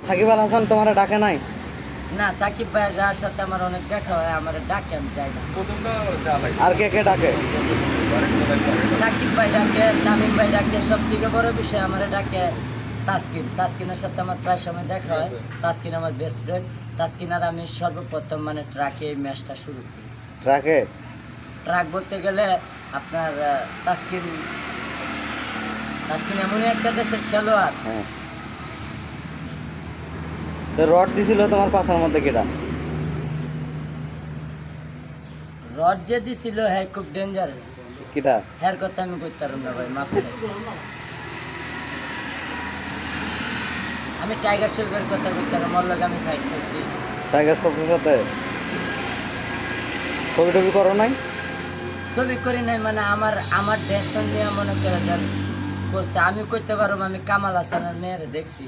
সাকিব আল হাসান তোমার ডাকে নাই? না, সাকিব ভাইয়ের সাথে আমার অনেক দেখা হয়, আমার ডাকে আমি যাই না। আর কে কে ডাকে? সাকিব ভাই ডাকে, তামিম ভাই ডাকে, সব থেকে বড় বিষয় আমার ডাকে তাসকিনের সাথে আমার প্রায় সময় দেখা হয়। তাসকিন আমার বেস্ট ফ্রেন্ড। তাসকিন আর আমি সর্বপ্রথম মানে ট্রাকে এই ম্যাচটা শুরু করি। ট্রাকে? ট্রাক বলতে গেলে আপনার তাসকিন এমনই একটা দেশের খেলোয়াড়। হ্যাঁ। তো রড দিছিল তোমার পাথার মধ্যে কেটা? রড যে দিছিল হ্যাঁ খুব ডেঞ্জারাস। কিটা? হ্যার কথা আমি করতে পারব না ভাই, মাপ চাই। আমি টাইগার শ্রফের কথা কইতে পারব, ওর লগে আমি ফাইট করছি। টাইগার শ্রফের সাথে ছবি টবি করো নাই? ছবি করি নাই মানে আমার ড্রেস নিয়ে মনে করে করছে। আমি করতে পারবো, আমি কামাল হাসানের মেয়েরে দেখছি।